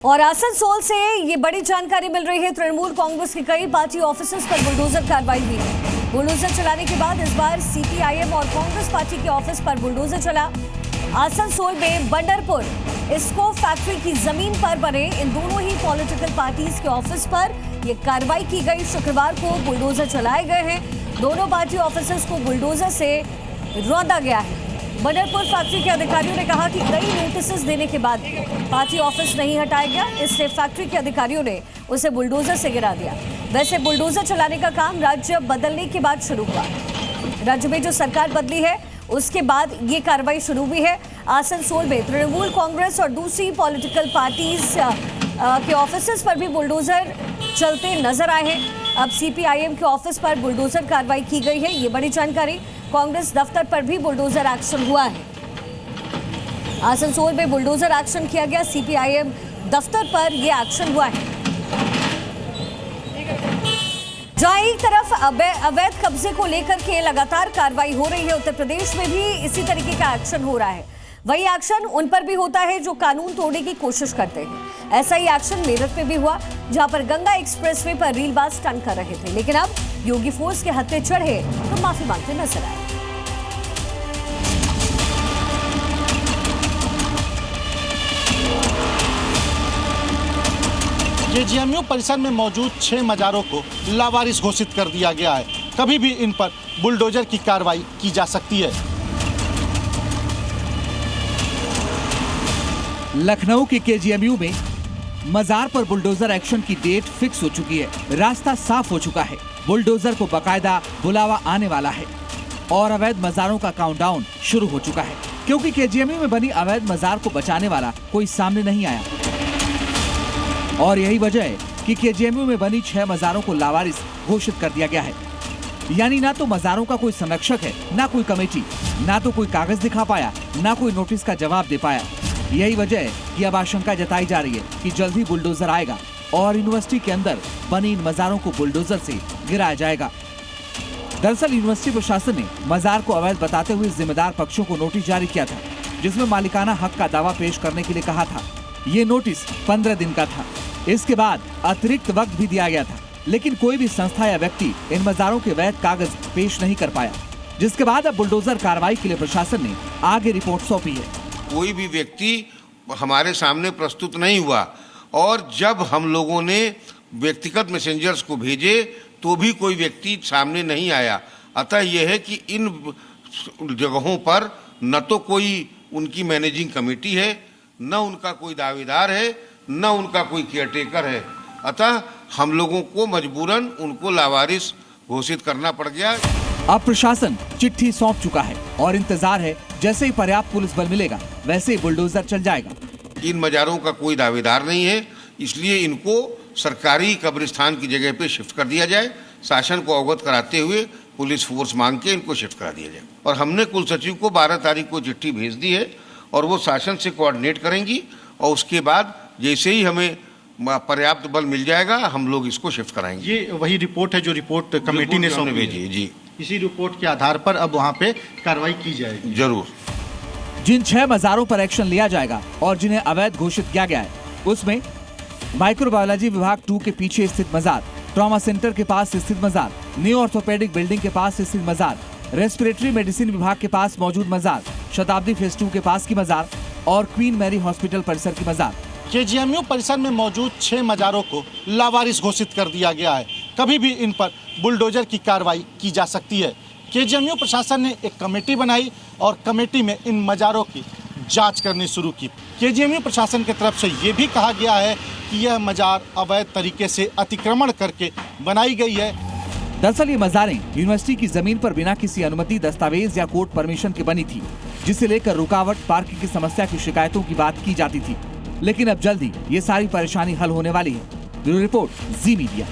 और आसनसोल से ये बड़ी जानकारी मिल रही है। तृणमूल कांग्रेस के कई पार्टी ऑफिसर्स पर बुलडोजर कार्रवाई हुई है। बुलडोजर चलाने के बाद इस बार सीपीआईएम और कांग्रेस पार्टी के ऑफिस पर बुलडोजर चला। आसनसोल में बंडरपुर इस्को फैक्ट्री की जमीन पर बने इन दोनों ही पॉलिटिकल पार्टीज के ऑफिस पर ये कार्रवाई की गई। शुक्रवार को बुलडोजर चलाए गए हैं। दोनों पार्टी ऑफिसर्स को बुलडोजर से रौंदा गया है। बंडरपुर फैक्ट्री के अधिकारियों ने कहा कि कई नोटिस देने के बाद पार्टी ऑफिस नहीं हटाया गया, इसलिए फैक्ट्री के अधिकारियों ने उसे बुलडोजर से गिरा दिया। वैसे बुलडोजर चलाने का काम राज्य बदलने के बाद शुरू हुआ। राज्य में जो सरकार बदली है उसके बाद ये कार्रवाई शुरू हुई है। आसनसोल में तृणमूल कांग्रेस और दूसरी पॉलिटिकल पार्टीज के ऑफिस पर भी बुलडोजर चलते नजर आए हैं। अब सीपीआईएम के ऑफिस पर बुलडोजर कार्रवाई की गई है, ये बड़ी जानकारी। कांग्रेस दफ्तर पर भी बुलडोजर एक्शन हुआ है। आसनसोल में बुलडोजर एक्शन किया गया। सीपीआईएम दफ्तर पर यह एक्शन हुआ है। जहां एक तरफ अवैध कब्जे को लेकर के लगातार कार्रवाई हो रही है, उत्तर प्रदेश में भी इसी तरीके का एक्शन हो रहा है। वही एक्शन उन पर भी होता है जो कानून तोड़ने की कोशिश करते हैं। ऐसा ही एक्शन मेरठ में भी हुआ, जहां पर गंगा एक्सप्रेसवे पर रीलबाज स्टंट कर रहे थे, लेकिन अब योगी फोर्स के हत्थे चढ़े तो माफी मांगते नजर आए। केजीएमयू परिसर में मौजूद 6 मजारों को लावारिस घोषित कर दिया गया है। कभी भी इन पर बुलडोजर की कार्रवाई की जा सकती है। लखनऊ के केजीएमयू में मजार पर बुलडोजर एक्शन की डेट फिक्स हो चुकी है। रास्ता साफ हो चुका है। बुलडोजर को बकायदा बुलावा आने वाला है और अवैध मजारों का काउंटडाउन शुरू हो चुका है, क्योंकि केजीएमयू में बनी अवैध मजार को बचाने वाला कोई सामने नहीं आया। और यही वजह है कि केजीएमयू में बनी 6 मजारों को लावारिस घोषित कर दिया गया है। यानी ना तो मजारों का कोई संरक्षक है, ना कोई कमेटी, ना तो कोई कागज दिखा पाया, ना कोई नोटिस का जवाब दे पाया। यही वजह है कि अब आशंका जताई जा रही है कि जल्द ही बुलडोजर आएगा और यूनिवर्सिटी के अंदर बनी इन मजारों को बुलडोजर से गिराया जाएगा। दरअसल यूनिवर्सिटी प्रशासन ने मजार को अवैध बताते हुए जिम्मेदार पक्षों को नोटिस जारी किया था, जिसमें मालिकाना हक का दावा पेश करने के लिए कहा था। ये नोटिस 15 दिन का था। इसके बाद अतिरिक्त वक्त भी दिया गया था, लेकिन कोई भी संस्था या व्यक्ति इन मजारों के वैध कागज पेश नहीं कर पाया, जिसके बाद अब बुलडोजर कार्रवाई के लिए प्रशासन ने आगे रिपोर्ट सौंपी है। कोई भी व्यक्ति हमारे सामने प्रस्तुत नहीं हुआ और जब हम लोगों ने व्यक्तिगत मैसेंजर्स को भेजे तो भी कोई व्यक्ति सामने नहीं आया। अतः यह है कि इन जगहों पर न तो कोई उनकी मैनेजिंग कमेटी है, न उनका कोई दावेदार है, न उनका कोई केयरटेकर है। अतः हम लोगों को मजबूरन उनको लावारिस घोषित करना पड़ गया। अब प्रशासन चिट्ठी सौंप चुका है और इंतजार है, जैसे ही पर्याप्त पुलिस बल मिलेगा वैसे ही बुलडोजर चल जाएगा। इन मजारों का कोई दावेदार नहीं है, इसलिए इनको सरकारी कब्रिस्तान की जगह पे शिफ्ट कर दिया जाए। शासन को अवगत कराते हुए पुलिस फोर्स मांग के इनको शिफ्ट करा दिया जाए। और हमने कुल सचिव को 12 तारीख को चिट्ठी भेज दी है और वो शासन से कोऑर्डिनेट करेंगी और उसके बाद जैसे ही हमें पर्याप्त बल मिल जाएगा हम लोग इसको शिफ्ट कराएंगे। ये वही रिपोर्ट है जो रिपोर्ट कमेटी ने सौंपी भेजी जी। इसी रिपोर्ट के आधार पर अब वहाँ पे कार्रवाई की जाएगी। जरूर। जिन 6 मजारों पर एक्शन लिया जाएगा और जिन्हें अवैध घोषित किया गया है, उसमें माइक्रोबायोलॉजी विभाग 2 के पीछे स्थित मजार, ट्रॉमा सेंटर के पास स्थित मजार, न्यू ऑर्थोपेडिक बिल्डिंग के पास स्थित मजार, रेस्पिरेटरी मेडिसिन विभाग के पास मौजूद मजार, शताब्दी फेज 2 के पास की मजार और क्वीन मैरी हॉस्पिटल परिसर की मजार। केजीएमयू परिसर में मौजूद 6 मजारों को लावारिस घोषित कर दिया गया है। कभी भी इन पर बुलडोजर की कार्रवाई की जा सकती है। केजीएमयू प्रशासन ने एक कमेटी बनाई और कमेटी में इन मजारों की जांच करनी शुरू की। केजीएमयू प्रशासन की तरफ से ये भी कहा गया है कि यह मजार अवैध तरीके से अतिक्रमण करके बनाई गई है। दरअसल ये मजारें यूनिवर्सिटी की जमीन पर बिना किसी अनुमति, दस्तावेज या कोर्ट परमिशन की बनी थी, जिसे लेकर रुकावट, पार्किंग की समस्या की शिकायतों की बात की जाती थी। लेकिन अब जल्दी ये सारी परेशानी हल होने वाली है। ब्यूरो रिपोर्ट, जी मीडिया।